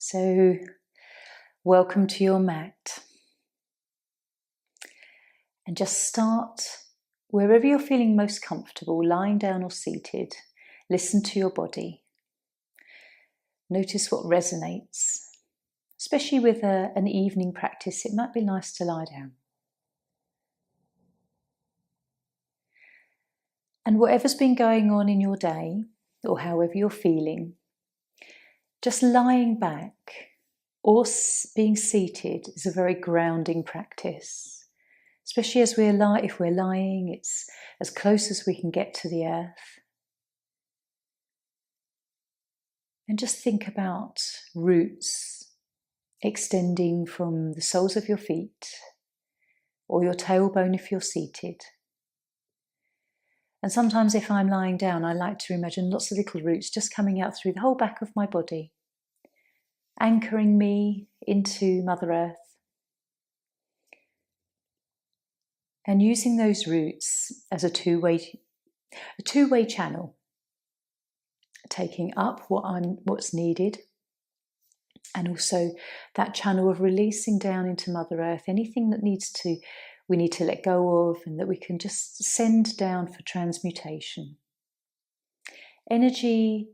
So, welcome to your mat. And just start wherever you're feeling most comfortable, lying down or seated. Listen to your body. Notice what resonates. Especially with an evening practice, it might be nice to lie down. And whatever's been going on in your day, or however you're feeling, just lying back or being seated is a very grounding practice. Especially if we're lying, it's as close as we can get to the earth. And just think about roots extending from the soles of your feet or your tailbone if you're seated. And sometimes if I'm lying down, I like to imagine lots of little roots just coming out through the whole back of my body, anchoring me into Mother Earth. And using those roots as a two-way channel, taking up what's needed, and also that channel of releasing down into Mother Earth anything that we need to let go of, and that we can just send down for transmutation. Energy,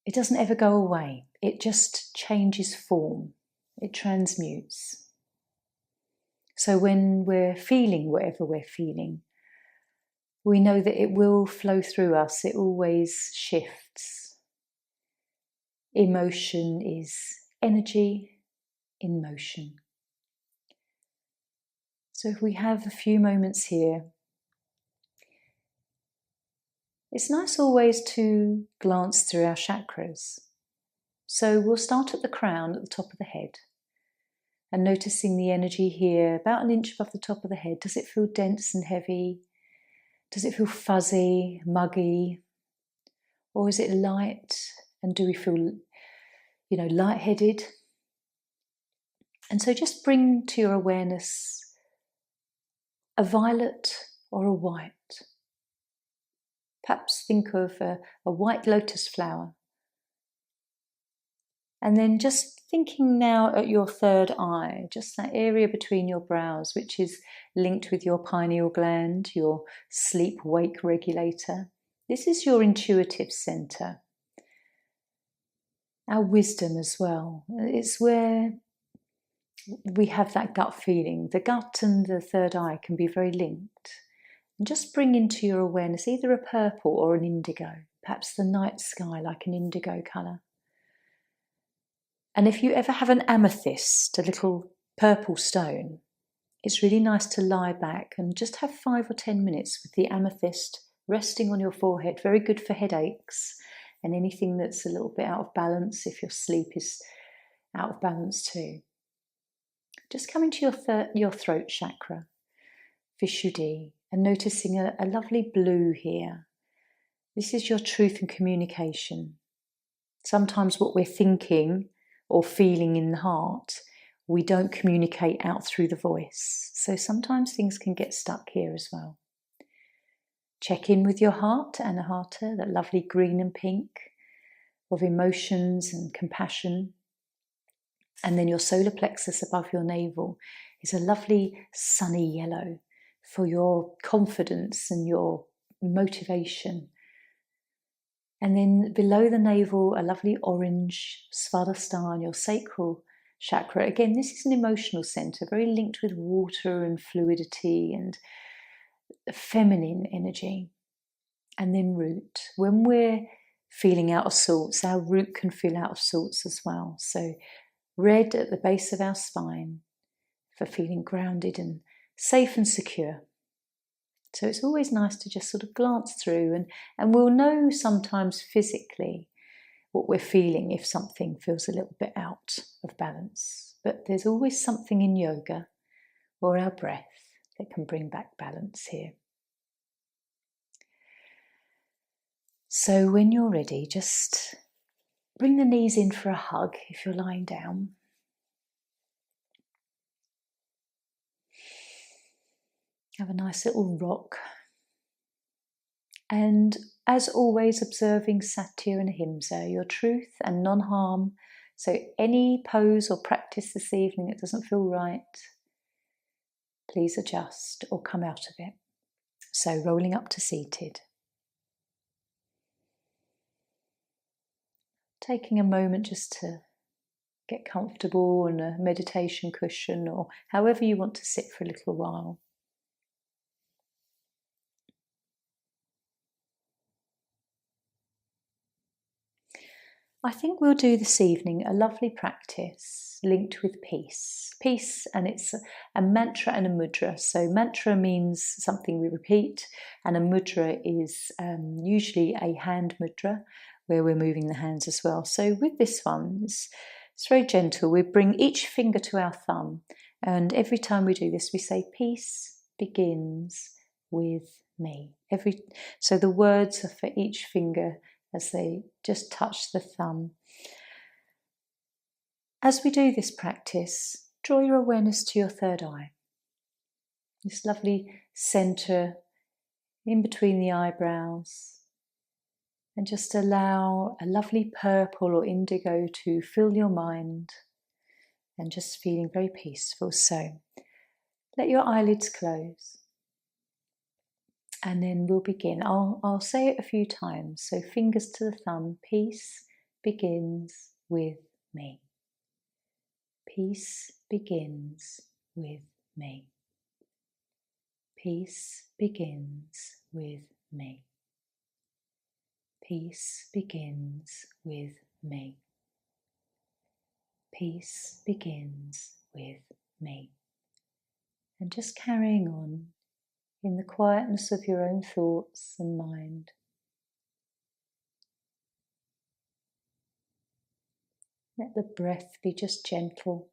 it doesn't ever go away. It just changes form. It transmutes. So when we're feeling whatever we're feeling, we know that it will flow through us. It always shifts. Emotion is energy in motion. So if we have a few moments here, it's nice always to glance through our chakras. So we'll start at the crown, at the top of the head, and noticing the energy here, about an inch above the top of the head. Does it feel dense and heavy? Does it feel fuzzy, muggy? Or is it light? And do we feel, lightheaded? And so just bring to your awareness a violet or a white. Perhaps think of a white lotus flower. And then just thinking now at your third eye, just that area between your brows, which is linked with your pineal gland, your sleep-wake regulator. This is your intuitive center. Our wisdom as well. It's where we have that gut feeling. The gut and the third eye can be very linked. And just bring into your awareness either a purple or an indigo, perhaps the night sky like an indigo colour. And if you ever have an amethyst, a little purple stone, it's really nice to lie back and just have 5 or 10 minutes with the amethyst resting on your forehead. Very good for headaches and anything that's a little bit out of balance, if your sleep is out of balance too. Just coming to your throat chakra, Vishuddhi, and noticing a lovely blue here. This is your truth and communication. Sometimes what we're thinking or feeling in the heart, we don't communicate out through the voice. So sometimes things can get stuck here as well. Check in with your heart, Anahata, that lovely green and pink of emotions and compassion. And then your solar plexus above your navel is a lovely sunny yellow for your confidence and your motivation. And then below the navel, a lovely orange svadhisthana, your sacral chakra. Again, this is an emotional center, very linked with water and fluidity and feminine energy. And then root. When we're feeling out of sorts, our root can feel out of sorts as well. So red at the base of our spine for feeling grounded and safe and secure. So it's always nice to just sort of glance through, and we'll know sometimes physically what we're feeling if something feels a little bit out of balance. But there's always something in yoga or our breath that can bring back balance here. So when you're ready, just bring the knees in for a hug if you're lying down. Have a nice little rock. And as always, observing Satya and Ahimsa, your truth and non-harm So any pose or practice this evening that doesn't feel right, please adjust or come out of it. So rolling up to seated. Taking a moment just to get comfortable on a meditation cushion or however you want to sit for a little while. I think we'll do this evening a lovely practice linked with peace. Peace, and it's a mantra and a mudra. So mantra means something we repeat, and a mudra is usually a hand mudra where we're moving the hands as well. So with this one, it's very gentle. We bring each finger to our thumb, and every time we do this, we say peace begins with me. So the words are for each finger as they just touch the thumb. As we do this practice, draw your awareness to your third eye. This lovely centre in between the eyebrows. And just allow a lovely purple or indigo to fill your mind and just feeling very peaceful. So let your eyelids close. And then we'll begin. I'll say it a few times. So fingers to the thumb. Peace begins with me. Peace begins with me. Peace begins with me. Peace begins with me. Peace begins with me. And just carrying on in the quietness of your own thoughts and mind. Let the breath be just gentle.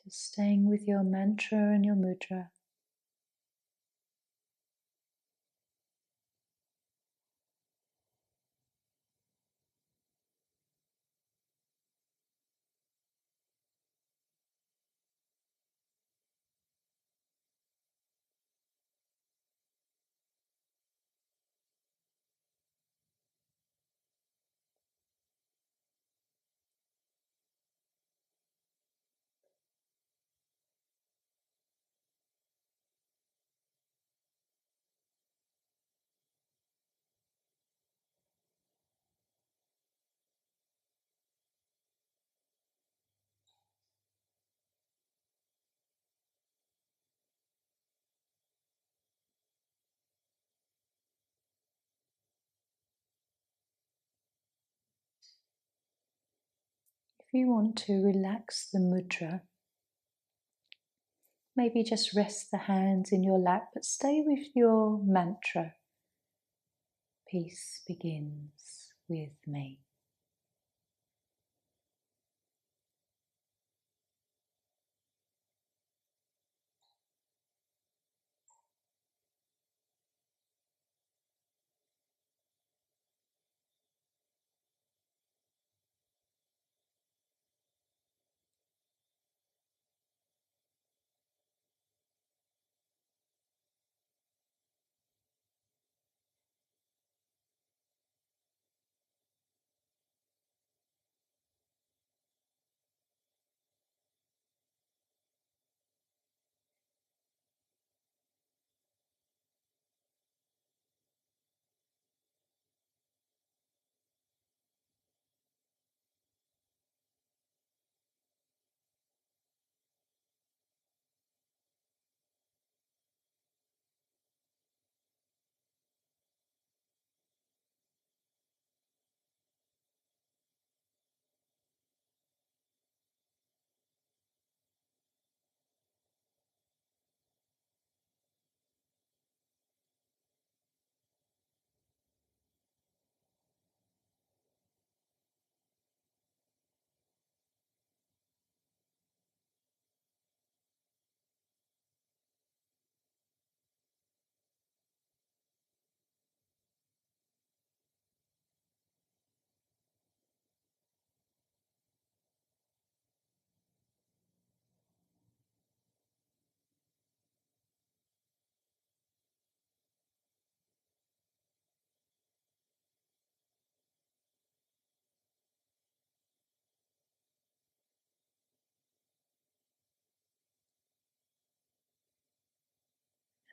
Just staying with your mantra and your mudra. If you want to relax the mudra, maybe just rest the hands in your lap, but stay with your mantra. Peace begins with me.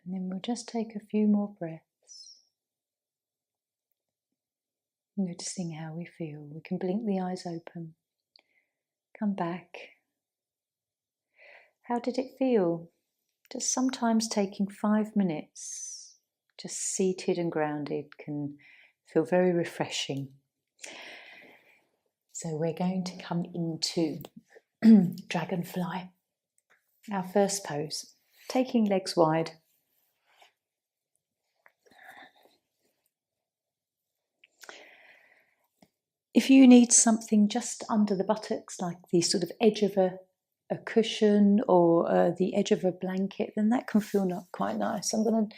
And then we'll just take a few more breaths, noticing how we feel. We can blink the eyes open, come back. How did it feel? Just sometimes taking 5 minutes, just seated and grounded, can feel very refreshing. So we're going to come into dragonfly, our first pose, taking legs wide. If you need something just under the buttocks, like the sort of edge of a cushion or the edge of a blanket, then that can feel not quite nice. I'm going to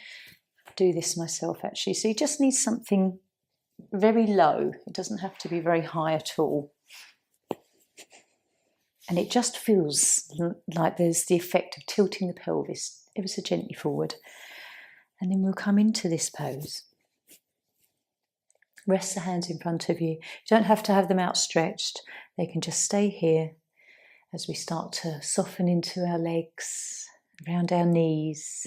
do this myself actually. So you just need something very low. It doesn't have to be very high at all. And it just feels like there's the effect of tilting the pelvis ever so gently forward. And then we'll come into this pose. Rest the hands in front of you. You don't have to have them outstretched. They can just stay here as we start to soften into our legs, around our knees,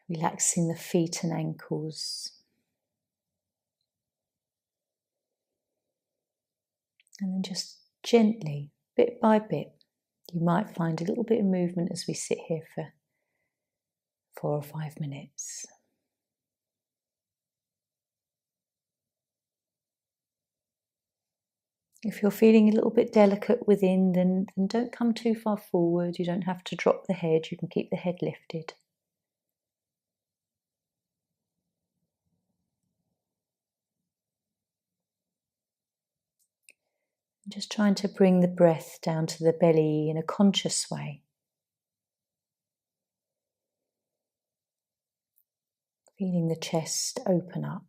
relaxing the feet and ankles. And then just gently, bit by bit, you might find a little bit of movement as we sit here for 4 or 5 minutes. If you're feeling a little bit delicate within, then don't come too far forward. You don't have to drop the head. You can keep the head lifted. Just trying to bring the breath down to the belly in a conscious way. Feeling the chest open up.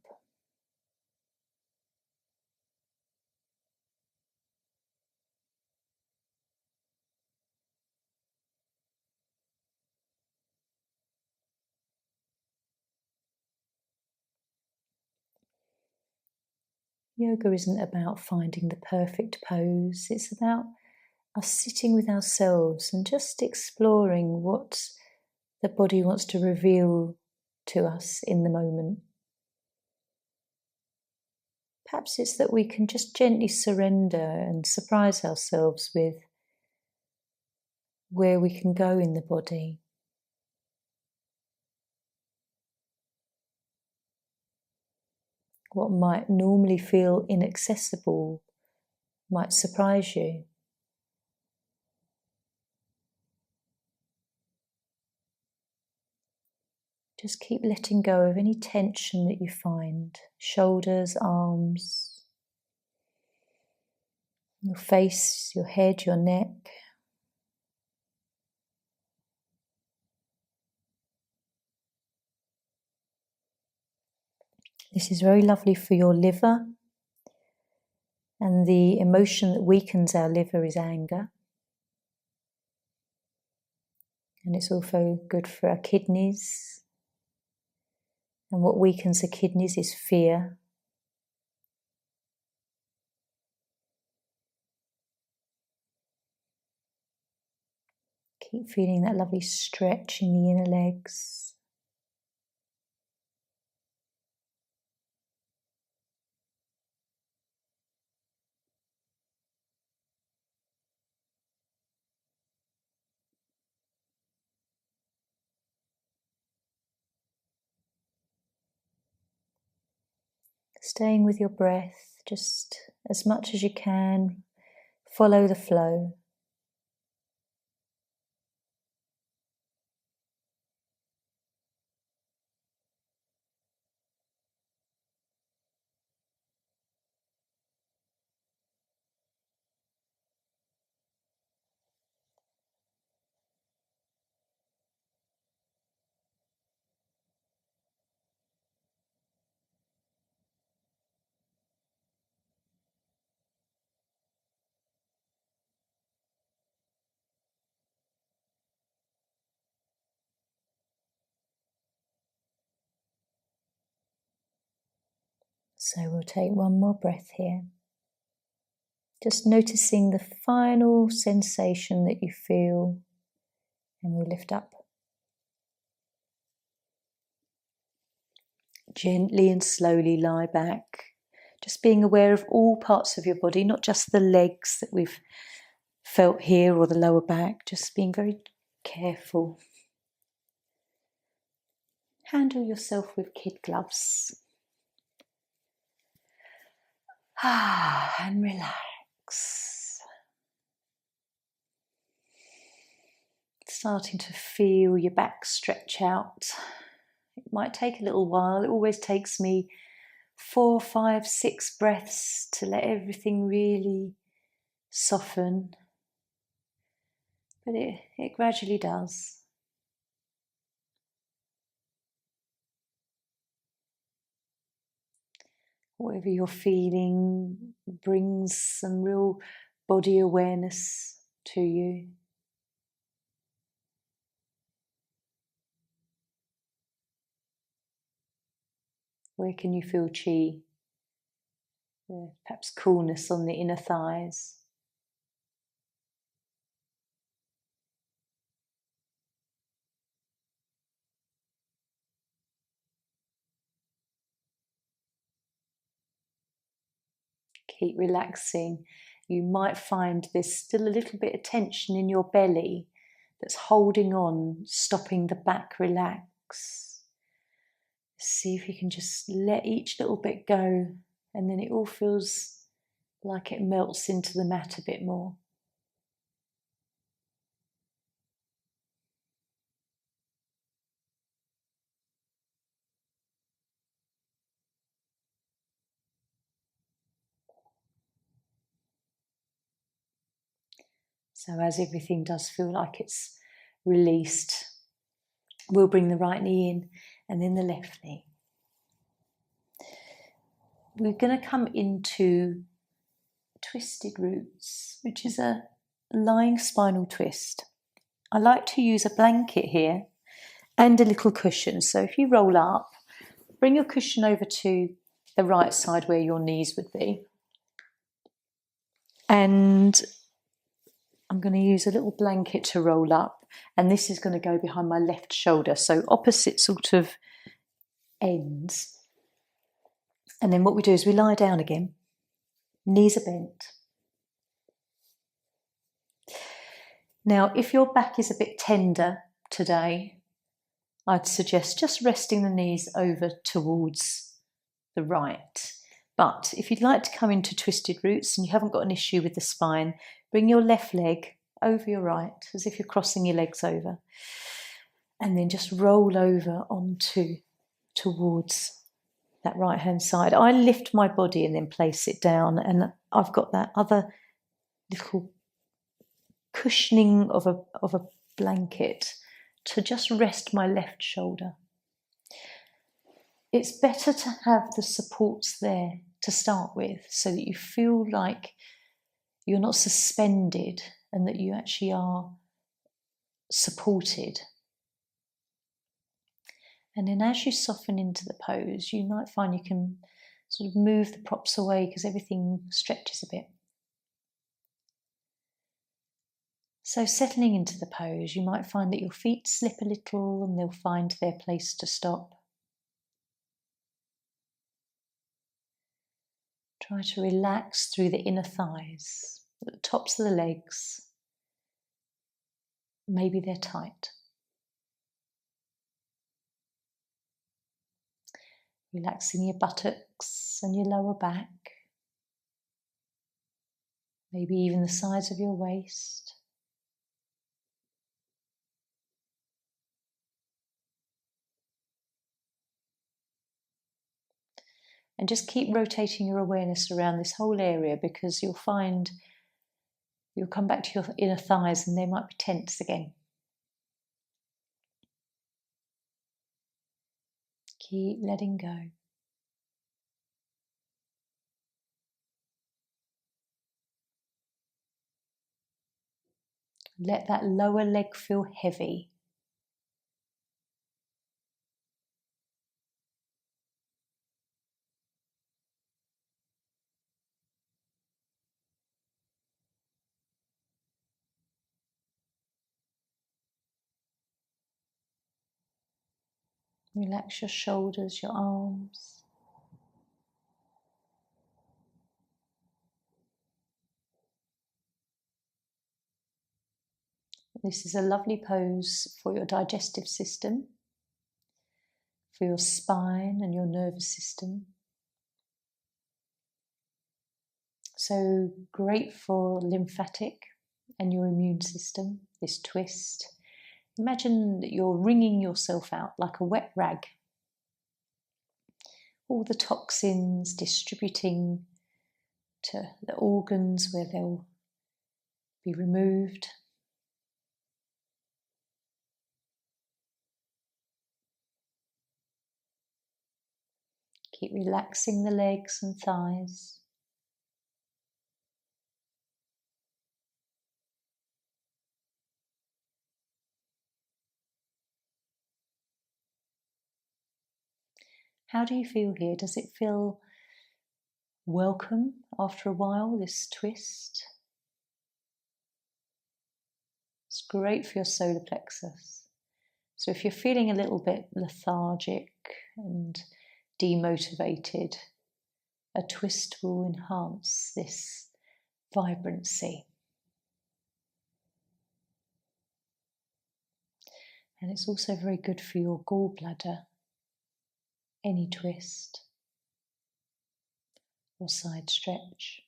Yoga isn't about finding the perfect pose. It's about us sitting with ourselves and just exploring what the body wants to reveal to us in the moment. Perhaps it's that we can just gently surrender and surprise ourselves with where we can go in the body. What might normally feel inaccessible might surprise you. Just keep letting go of any tension that you find. Shoulders, arms, your face, your head, your neck. This is very lovely for your liver. And the emotion that weakens our liver is anger. And it's also good for our kidneys. And what weakens the kidneys is fear. Keep feeling that lovely stretch in the inner legs. Staying with your breath just as much as you can. Follow the flow. So we'll take one more breath here. Just noticing the final sensation that you feel, and we'll lift up. Gently and slowly lie back, just being aware of all parts of your body, not just the legs that we've felt here or the lower back, just being very careful. Handle yourself with kid gloves. And relax. Starting to feel your back stretch out. It might take a little while. It always takes me 4, 5, 6 breaths to let everything really soften. But it gradually does. Whatever you're feeling brings some real body awareness to you. Where can you feel chi? Perhaps coolness on the inner thighs. Keep relaxing. You might find there's still a little bit of tension in your belly that's holding on, stopping the back relax. See if you can just let each little bit go, and then it all feels like it melts into the mat a bit more. So as everything does feel like it's released, we'll bring the right knee in and then the left knee. We're going to come into twisted roots, which is a lying spinal twist. I like to use a blanket here and a little cushion. So if you roll up, bring your cushion over to the right side where your knees would be. And I'm going to use a little blanket to roll up, and this is going to go behind my left shoulder, so opposite sort of ends. And then what we do is we lie down again, knees are bent. Now, if your back is a bit tender today, I'd suggest just resting the knees over towards the right. But if you'd like to come into twisted roots and you haven't got an issue with the spine, bring your left leg over your right, as if you're crossing your legs over. And then just roll over towards that right hand side. I lift my body and then place it down, and I've got that other little cushioning of a blanket to just rest my left shoulder. It's better to have the supports there to start with, so that you feel like you're not suspended and that you actually are supported. And then as you soften into the pose, you might find you can sort of move the props away because everything stretches a bit. So settling into the pose, you might find that your feet slip a little and they'll find their place to stop. Try to relax through the inner thighs, the tops of the legs. Maybe they're tight. Relaxing your buttocks and your lower back. Maybe even the sides of your waist. And just keep rotating your awareness around this whole area, because you'll find you'll come back to your inner thighs and they might be tense again. Keep letting go. Let that lower leg feel heavy. Relax your shoulders, your arms. This is a lovely pose for your digestive system, for your spine and your nervous system. So great for lymphatic and your immune system, this twist. Imagine that you're wringing yourself out like a wet rag. All the toxins distributing to the organs where they'll be removed. Keep relaxing the legs and thighs. How do you feel here? Does it feel welcome after a while, this twist? It's great for your solar plexus. So if you're feeling a little bit lethargic and demotivated, a twist will enhance this vibrancy. And it's also very good for your gallbladder, any twist or side stretch.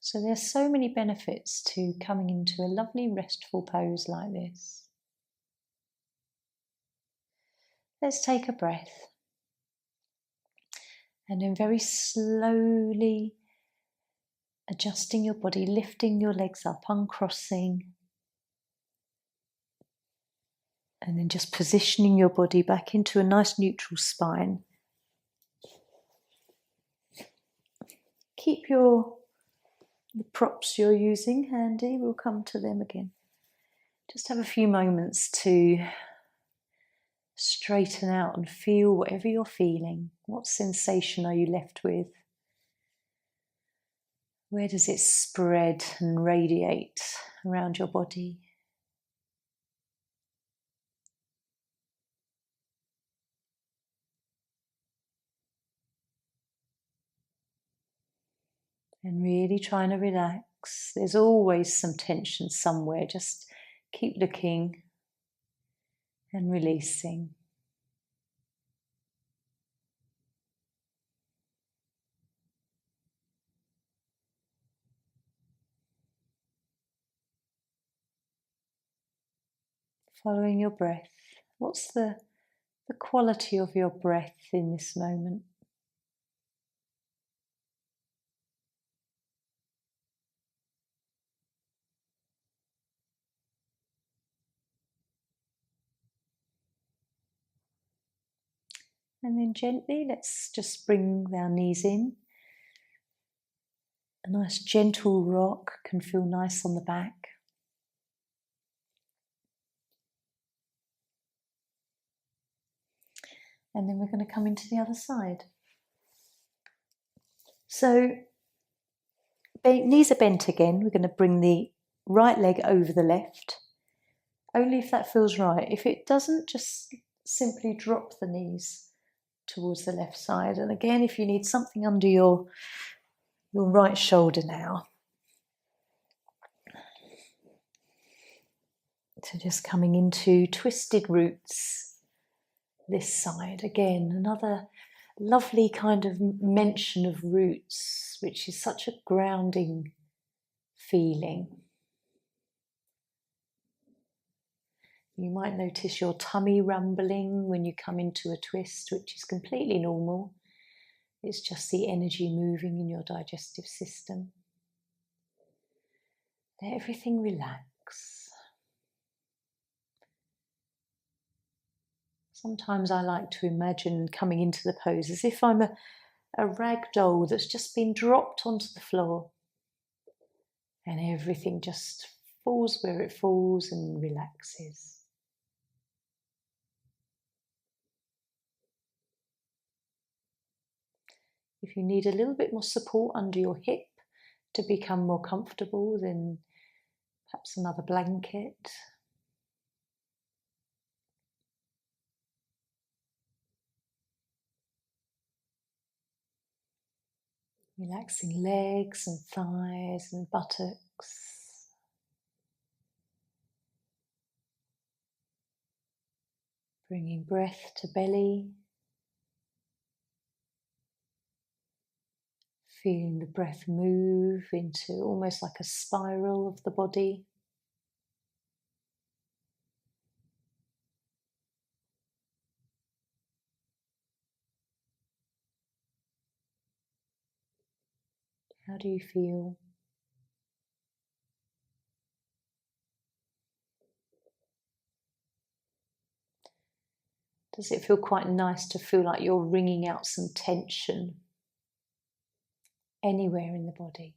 So there's so many benefits to coming into a lovely restful pose like this. Let's take a breath and then very slowly adjusting your body, lifting your legs up, uncrossing, and then just positioning your body back into a nice neutral spine. Keep the props you're using handy, we'll come to them again. Just have a few moments to straighten out and feel whatever you're feeling. What sensation are you left with? Where does it spread and radiate around your body? And really trying to relax. There's always some tension somewhere. Just keep looking and releasing. Following your breath. What's the quality of your breath in this moment? And then gently, let's just bring our knees in. A nice gentle rock can feel nice on the back. And then we're going to come into the other side. So, knees are bent again. We're going to bring the right leg over the left. Only if that feels right. If it doesn't, just simply drop the knees towards the left side. And again, if you need something under your right shoulder now. So just coming into twisted roots this side. Again, another lovely kind of mention of roots, which is such a grounding feeling. You might notice your tummy rumbling when you come into a twist, which is completely normal. It's just the energy moving in your digestive system. Let everything relax. Sometimes I like to imagine coming into the pose as if I'm a rag doll that's just been dropped onto the floor. And everything just falls where it falls and relaxes. If you need a little bit more support under your hip to become more comfortable, then perhaps another blanket. Relaxing legs and thighs and buttocks. Bringing breath to belly. Feeling the breath move into almost like a spiral of the body. How do you feel? Does it feel quite nice to feel like you're wringing out some tension anywhere in the body?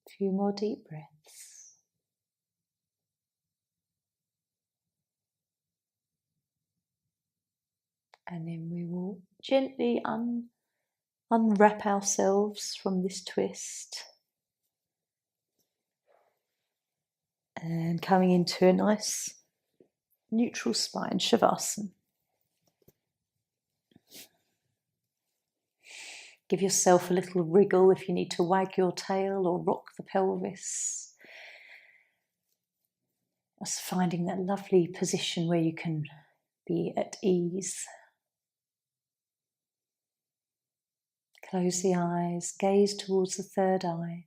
A few more deep breaths. And then we will gently unwrap ourselves from this twist. And coming into a nice neutral spine, Shavasana. Give yourself a little wriggle if you need to wag your tail or rock the pelvis. Just finding that lovely position where you can be at ease. Close the eyes, gaze towards the third eye.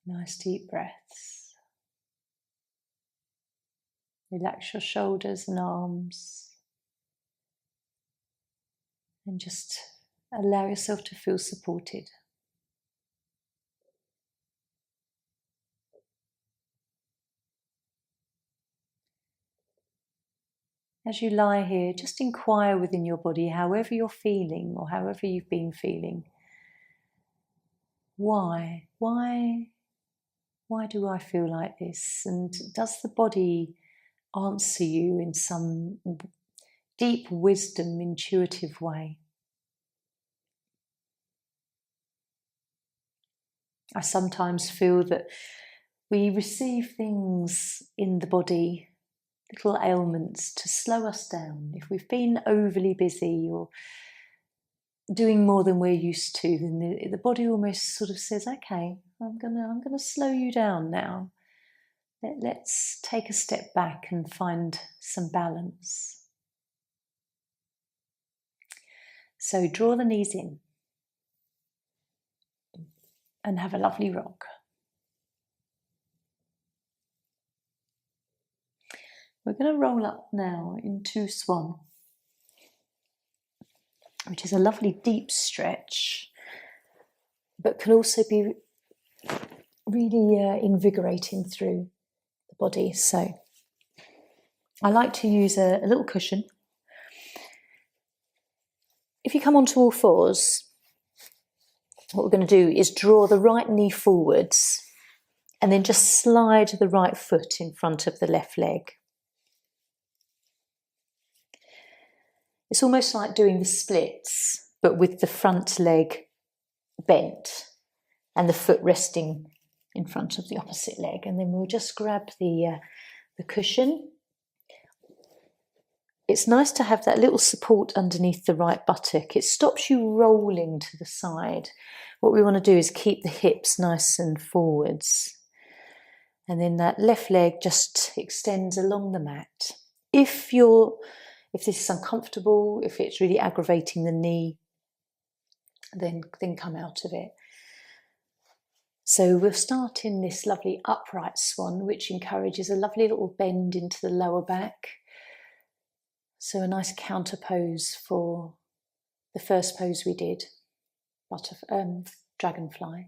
Nice deep breaths. Relax your shoulders and arms. And just allow yourself to feel supported. As you lie here, just inquire within your body, however you're feeling or however you've been feeling. Why? Why do I feel like this? And does the body answer you in some deep wisdom, intuitive way? I sometimes feel that we receive things in the body, little ailments, to slow us down. If we've been overly busy or doing more than we're used to, then the body almost sort of says, okay, I'm gonna slow you down now. Let's take a step back and find some balance. So draw the knees in and have a lovely rock. We're going to roll up now into swan, which is a lovely deep stretch, but can also be really invigorating through the body. So I like to use a little cushion. If you come onto all fours, what we're going to do is draw the right knee forwards and then just slide the right foot in front of the left leg. It's almost like doing the splits, but with the front leg bent and the foot resting in front of the opposite leg. And then we'll just grab the cushion. It's nice to have that little support underneath the right buttock. It stops you rolling to the side. What we want to do is keep the hips nice and forwards. And then that left leg just extends along the mat. If this is uncomfortable, if it's really aggravating the knee, then come out of it. So we'll start in this lovely upright swan, which encourages a lovely little bend into the lower back. So a nice counter pose for the first pose we did, dragonfly.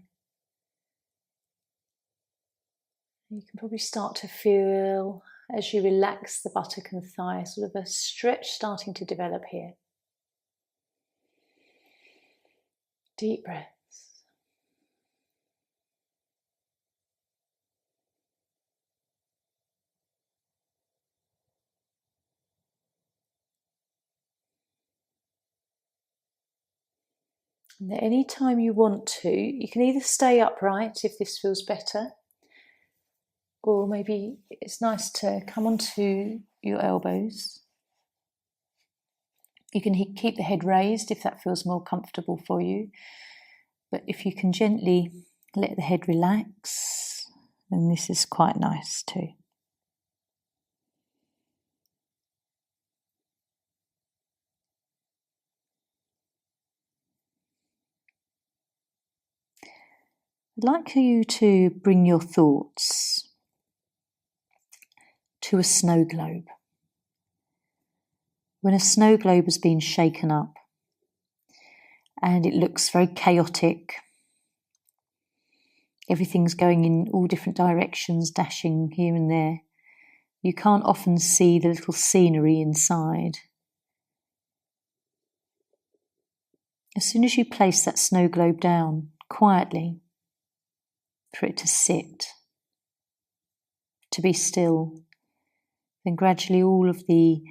You can probably start to feel, as you relax the buttock and thigh, sort of a stretch starting to develop here. Deep breaths. And at any time you want to, you can either stay upright if this feels better, or maybe it's nice to come onto your elbows. You can keep the head raised if that feels more comfortable for you. But if you can gently let the head relax, then this is quite nice too. I'd like you to bring your thoughts to a snow globe. When a snow globe has been shaken up and it looks very chaotic, everything's going in all different directions, dashing here and there, you can't often see the little scenery inside. As soon as you place that snow globe down quietly, for it to sit, to be still, then gradually all of the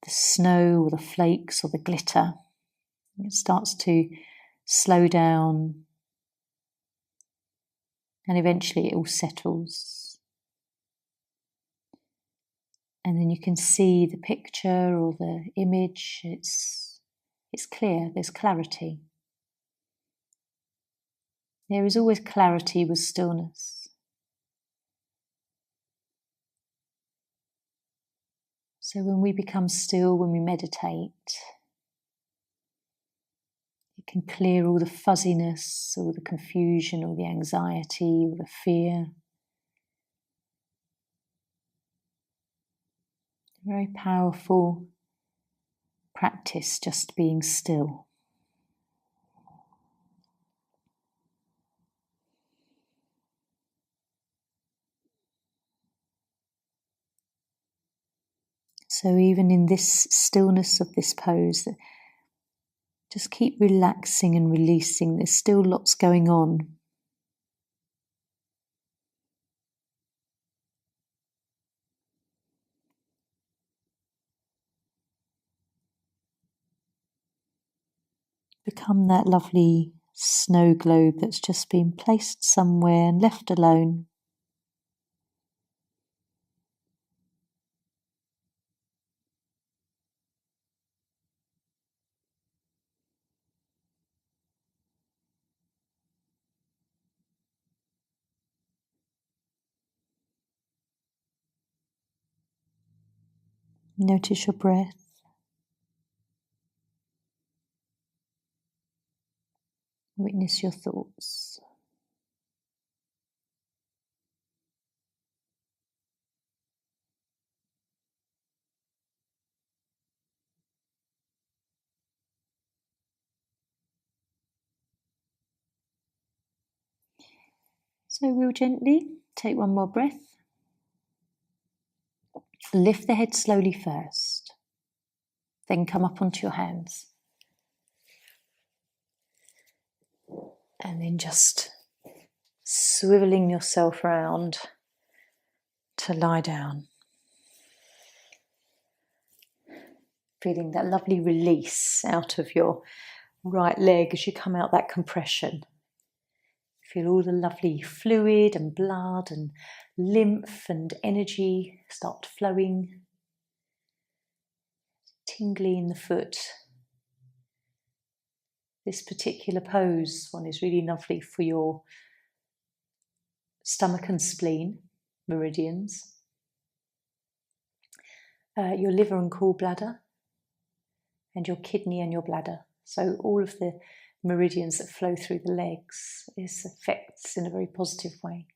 snow or the flakes or the glitter, it starts to slow down, and eventually it all settles. And then you can see the picture or the image, it's clear, there's clarity. There is always clarity with stillness. So when we become still, when we meditate, it can clear all the fuzziness, all the confusion, all the anxiety, all the fear. Very powerful practice, just being still. So even in this stillness of this pose, just keep relaxing and releasing. There's still lots going on. Become that lovely snow globe that's just been placed somewhere and left alone. Notice your breath. Witness your thoughts. So we'll gently take one more breath. Lift the head slowly first. Then come up onto your hands. And then just swiveling yourself around to lie down. Feeling that lovely release out of your right leg as you come out that compression. Feel all the lovely fluid and blood and lymph and energy start flowing. Tingly in the foot. This particular pose one is really lovely for your stomach and spleen meridians, your liver and gallbladder, and your kidney and your bladder. So all of the meridians that flow through the legs. This affects in a very positive way.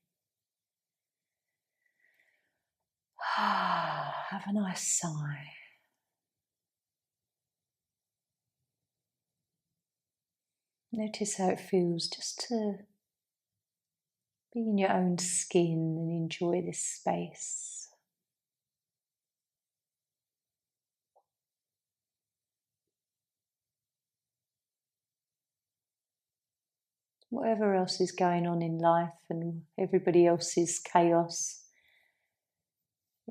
Have a nice sigh. Notice how it feels just to be in your own skin and enjoy this space. Whatever else is going on in life and everybody else's chaos,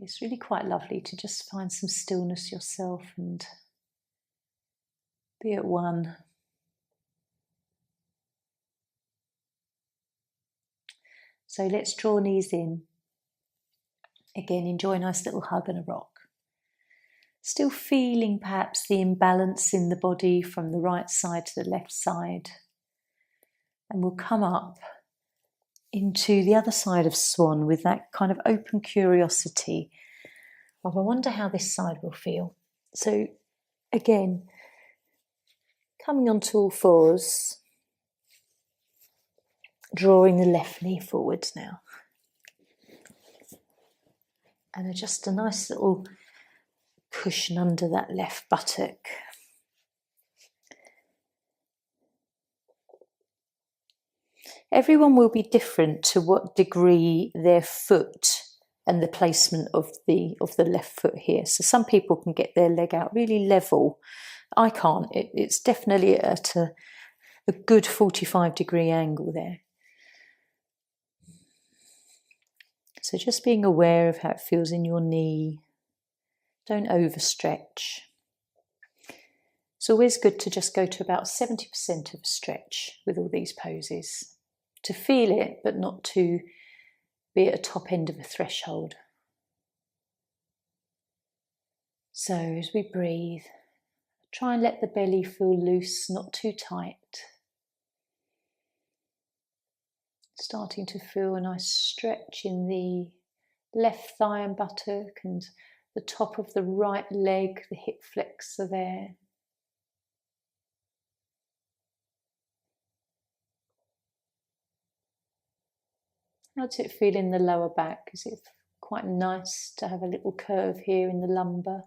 it's really quite lovely to just find some stillness yourself and be at one. So let's draw knees in. Again, enjoy a nice little hug and a rock. Still feeling perhaps the imbalance in the body from the right side to the left side. And we'll come up into the other side of swan with that kind of open curiosity of, I wonder how this side will feel. So again, coming onto all fours, drawing the left knee forwards now. And just a nice little cushion under that left buttock. Everyone will be different to what degree their foot and the placement of the left foot here. So some people can get their leg out really level. I can't. It's definitely at a good 45-degree angle there. So just being aware of how it feels in your knee. Don't overstretch. It's always good to just go to about 70% of a stretch with all these poses. To feel it, but not to be at a top end of a threshold. So as we breathe, try and let the belly feel loose, not too tight. Starting to feel a nice stretch in the left thigh and buttock and the top of the right leg, the hip flexor there. How does it feel in the lower back? Is it quite nice to have a little curve here in the lumbar?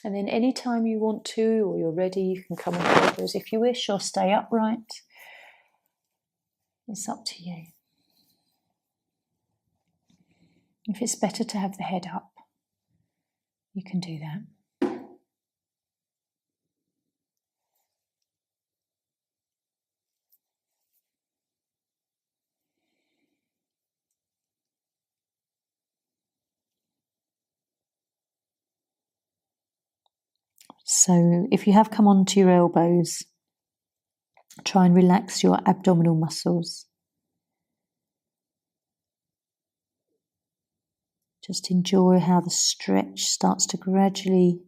And then anytime you want to, or you're ready, you can come on elbows if you wish, or stay upright. It's up to you. If it's better to have the head up, you can do that. So if you have come onto your elbows, try and relax your abdominal muscles. Just enjoy how the stretch starts to gradually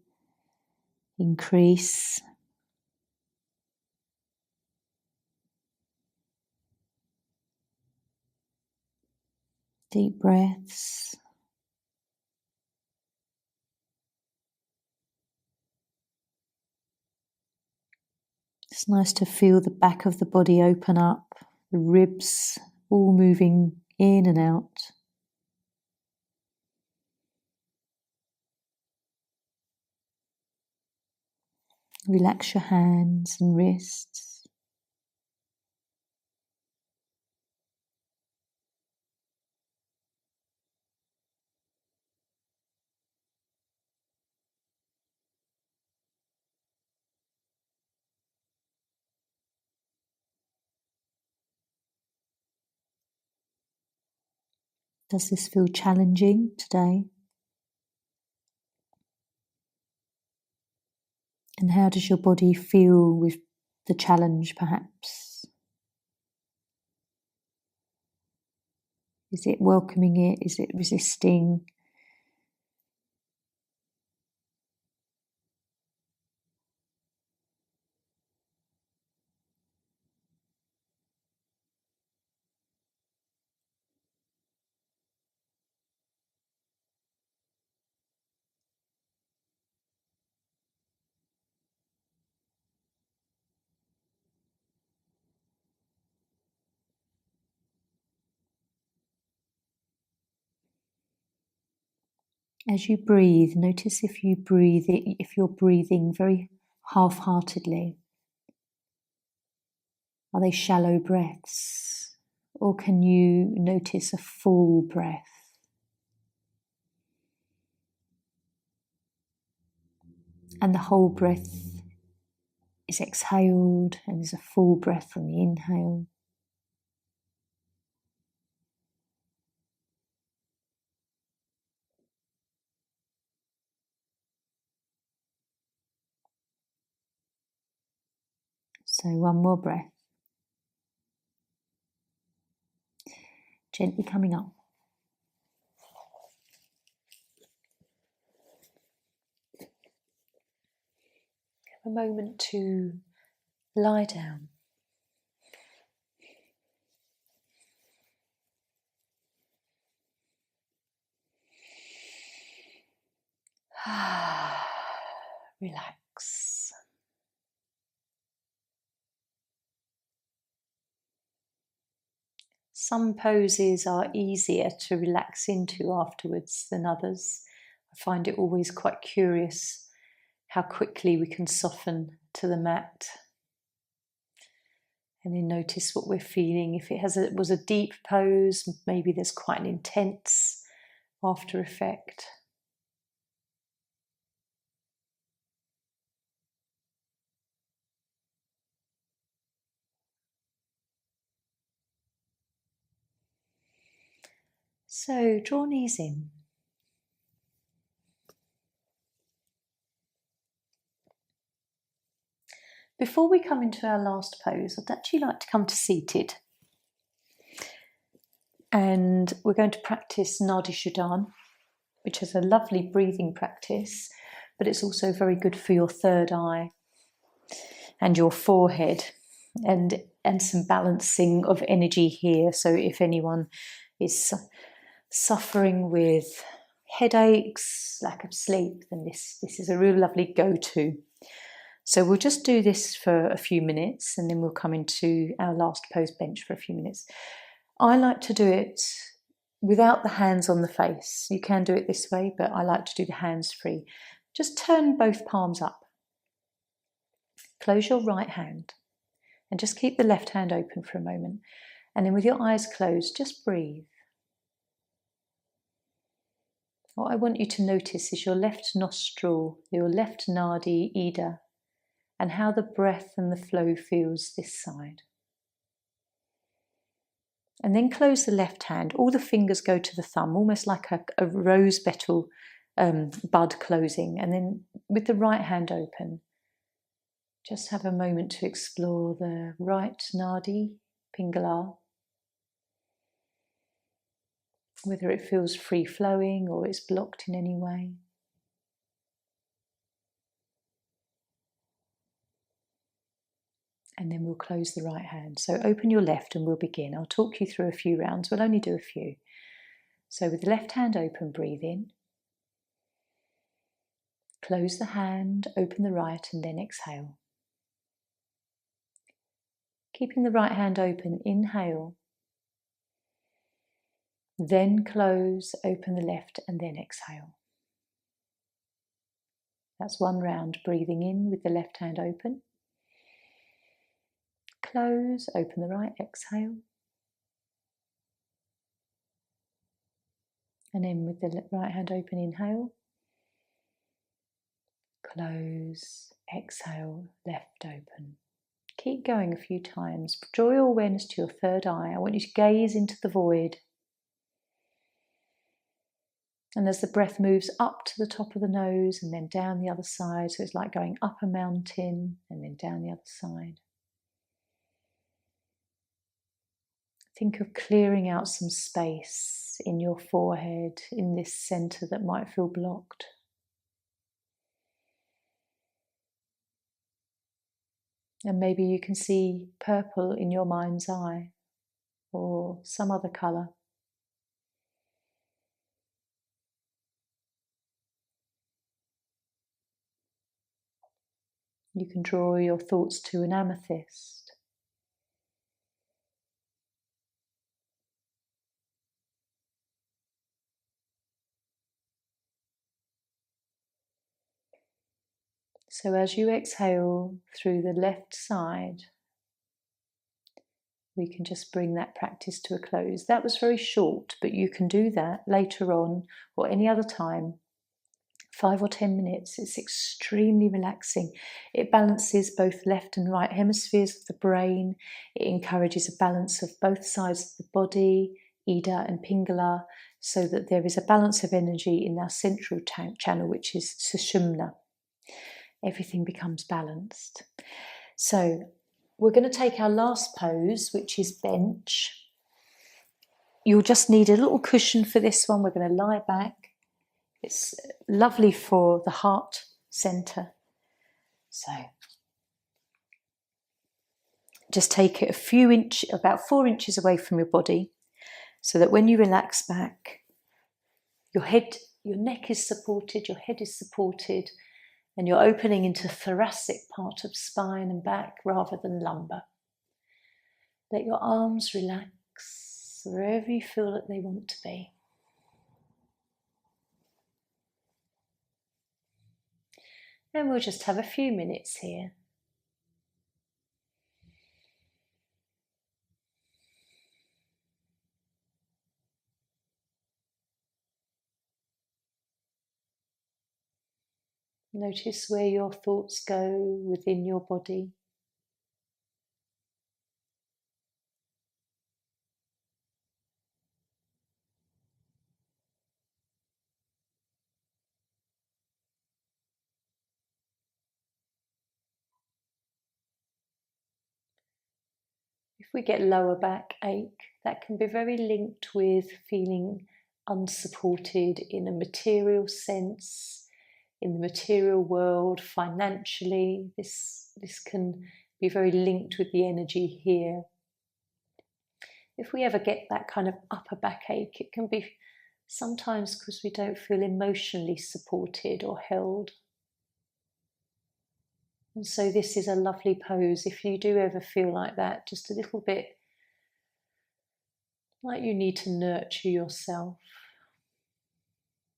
increase. Deep breaths. It's nice to feel the back of the body open up, the ribs all moving in and out. Relax your hands and wrists. Does this feel challenging today? And how does your body feel with the challenge, perhaps? Is it welcoming it? Is it resisting? As you breathe, notice if you're breathing very half-heartedly. Are they shallow breaths? Or can you notice a full breath? And the whole breath is exhaled, and there's a full breath on the inhale. So one more breath. Gently coming up. Have a moment to lie down. Relax. Some poses are easier to relax into afterwards than others. I find it always quite curious how quickly we can soften to the mat. And then notice what we're feeling. If it was a deep pose, maybe there's quite an intense after effect. So draw knees in. Before we come into our last pose, I'd actually like to come to seated. And we're going to practice nadi shodhana, which is a lovely breathing practice, but it's also very good for your third eye and your forehead, and some balancing of energy here. So if anyone is suffering with headaches, lack of sleep, then this is a real lovely go-to. So we'll just do this for a few minutes, and then we'll come into our last pose bench for a few minutes. I like to do it without the hands on the face. You can do it this way, but I like to do the hands free. Just turn both palms up. Close your right hand and just keep the left hand open for a moment. And then with your eyes closed, just breathe. What I want you to notice is your left nostril, your left nadi, ida, and how the breath and the flow feels this side. And then close the left hand. All the fingers go to the thumb, almost like a rose petal bud closing. And then with the right hand open, just have a moment to explore the right nadi, pingala, whether it feels free-flowing or it's blocked in any way. And then we'll close the right hand. So open your left and we'll begin. I'll talk you through a few rounds. We'll only do a few. So with the left hand open, breathe in. Close the hand, open the right, and then exhale. Keeping the right hand open, inhale. Then close, open the left, and then exhale. That's one round. Breathing in with the left hand open. Close, open the right, exhale. And then with the right hand open, inhale. Close, exhale, left open. Keep going a few times. Draw your awareness to your third eye. I want you to gaze into the void. And as the breath moves up to the top of the nose and then down the other side, so it's like going up a mountain and then down the other side. Think of clearing out some space in your forehead, in this center that might feel blocked. And maybe you can see purple in your mind's eye or some other color. You can draw your thoughts to an amethyst. So as you exhale through the left side, we can just bring that practice to a close. That was very short, but you can do that later on or any other time. 5 or 10 minutes. It's extremely relaxing. It balances both left and right hemispheres of the brain. It encourages a balance of both sides of the body, Ida and Pingala, so that there is a balance of energy in our central channel, which is Sushumna. Everything becomes balanced. So we're going to take our last pose, which is bench. You'll just need a little cushion for this one. We're going to lie back. It's lovely for the heart center. So just take it about 4 inches away from your body, so that when you relax back, your neck is supported, your head is supported, and you're opening into thoracic part of spine and back rather than lumbar. Let your arms relax wherever you feel that they want to be. And we'll just have a few minutes here. Notice where your thoughts go within your body. If we get lower back ache, that can be very linked with feeling unsupported in a material sense, in the material world, financially. This can be very linked with the energy here. If we ever get that kind of upper back ache, it can be sometimes because we don't feel emotionally supported or held. And so this is a lovely pose. If you do ever feel like that, just a little bit like you need to nurture yourself.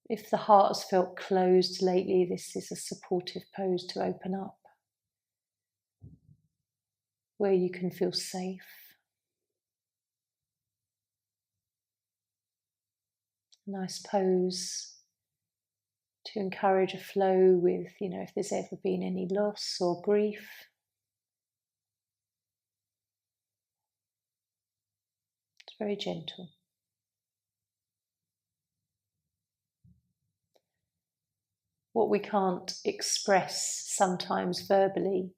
If the heart has felt closed lately, this is a supportive pose to open up, where you can feel safe. A nice pose to encourage a flow with, if there's ever been any loss or grief. It's very gentle. What we can't express sometimes verbally,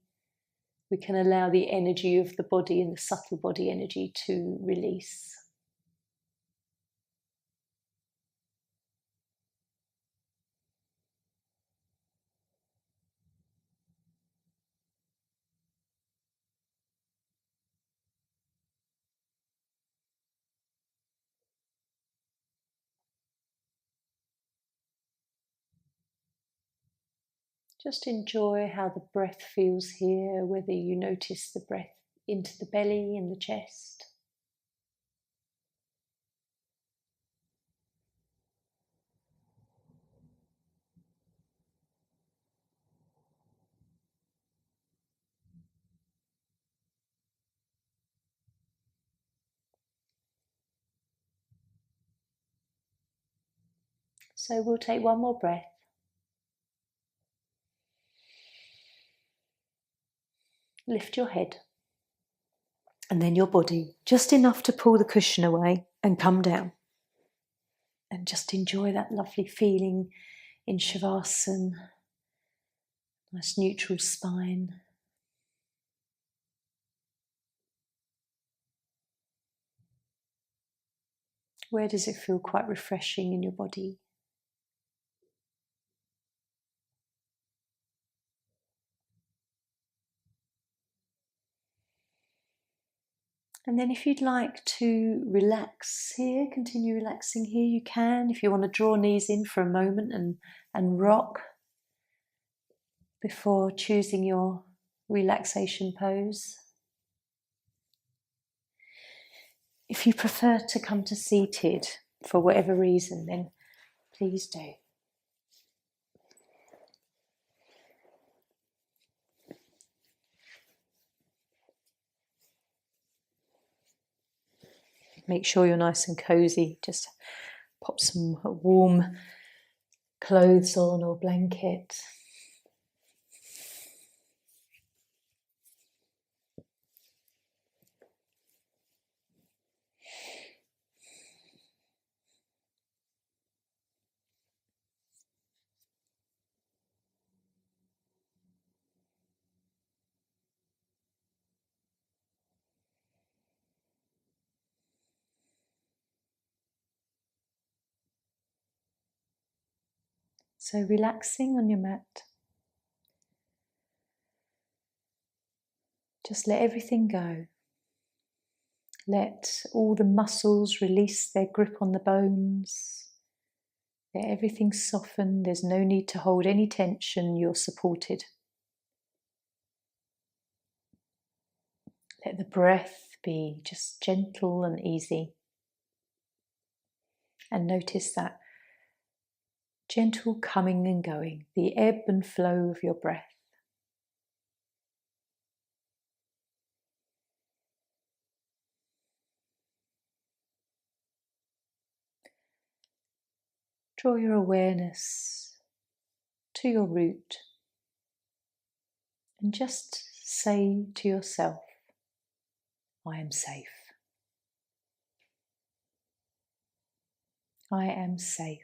we can allow the energy of the body and the subtle body energy to release. Just enjoy how the breath feels here, whether you notice the breath into the belly and the chest. So we'll take one more breath. Lift your head and then your body, just enough to pull the cushion away and come down. And just enjoy that lovely feeling in Shavasana, nice neutral spine. Where does it feel quite refreshing in your body? And then if you'd like to relax here, continue relaxing here, you can. If you want to draw knees in for a moment and rock before choosing your relaxation pose. If you prefer to come to seated for whatever reason, then please do. Make sure you're nice and cozy. Just pop some warm clothes on or blanket. So relaxing on your mat. Just let everything go. Let all the muscles release their grip on the bones. Let everything soften. There's no need to hold any tension. You're supported. Let the breath be just gentle and easy. And notice that gentle coming and going, the ebb and flow of your breath. Draw your awareness to your root and just say to yourself, I am safe. I am safe.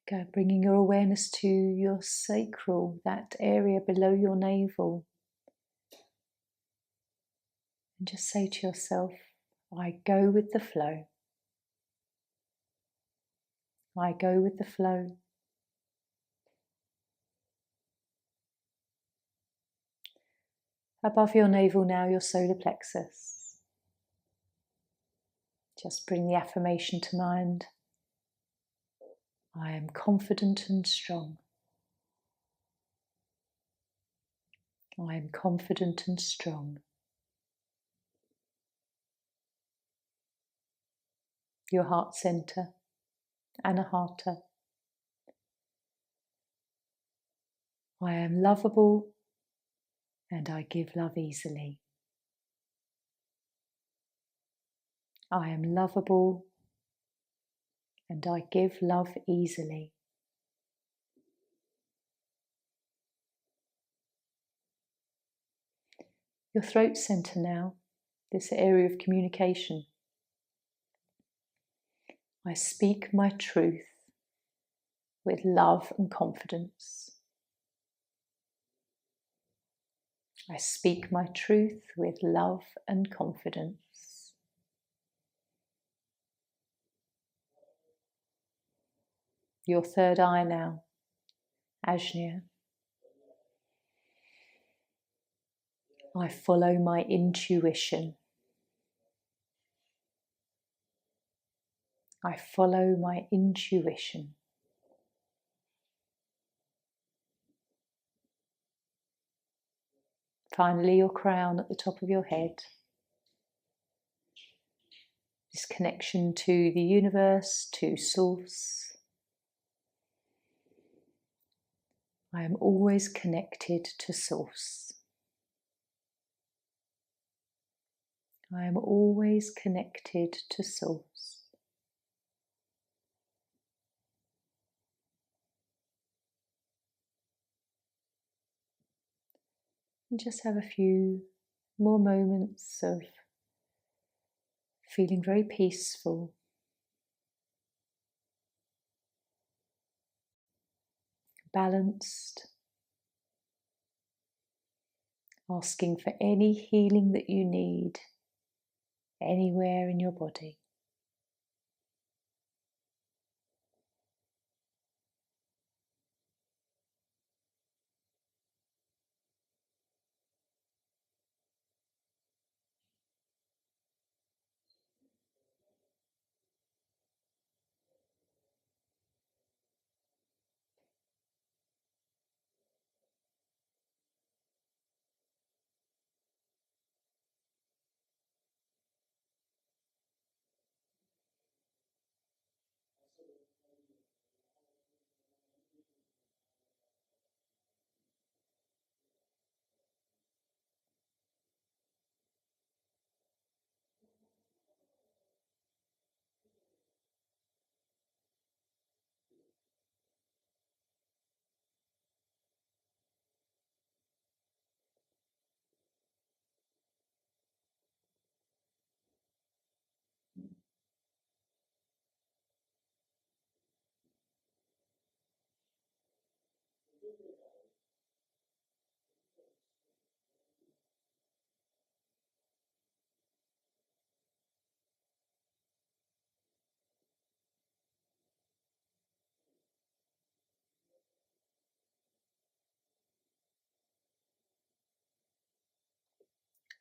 Go, bringing your awareness to your sacral, that area below your navel. And just say to yourself, I go with the flow. I go with the flow. Above your navel now, your solar plexus. Just bring the affirmation to mind. I am confident and strong. I am confident and strong. Your heart center, Anahata. I am lovable and I give love easily. I am lovable and I give love easily. Your throat center now, this area of communication. I speak my truth with love and confidence. I speak my truth with love and confidence. Your third eye now, Ajna. I follow my intuition. I follow my intuition. Finally, your crown at the top of your head. This connection to the universe, to source. I am always connected to source. I am always connected to source. And just have a few more moments of feeling very peaceful, balanced, asking for any healing that you need anywhere in your body.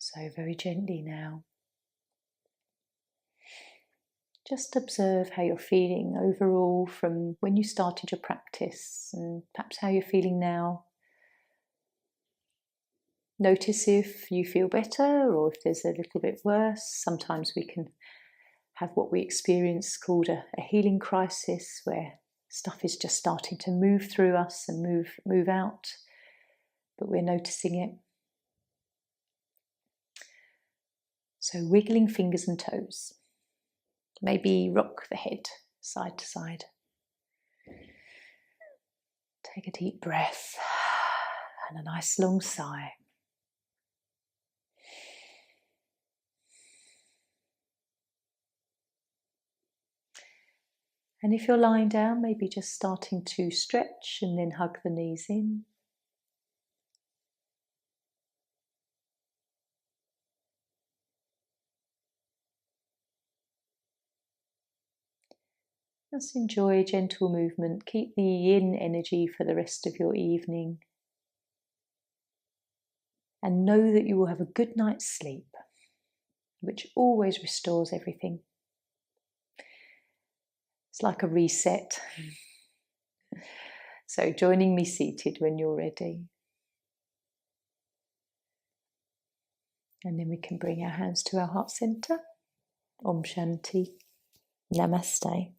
So very gently now, just observe how you're feeling overall from when you started your practice, and perhaps how you're feeling now. Notice if you feel better or if there's a little bit worse. Sometimes we can have what we experience called a healing crisis, where stuff is just starting to move through us and move out, but we're noticing it. So wiggling fingers and toes. Maybe rock the head side to side. Take a deep breath and a nice long sigh. And if you're lying down, maybe just starting to stretch and then hug the knees in. Just enjoy gentle movement. Keep the yin energy for the rest of your evening. And know that you will have a good night's sleep, which always restores everything. It's like a reset. So joining me seated when you're ready. And then we can bring our hands to our heart center. Om Shanti. Namaste.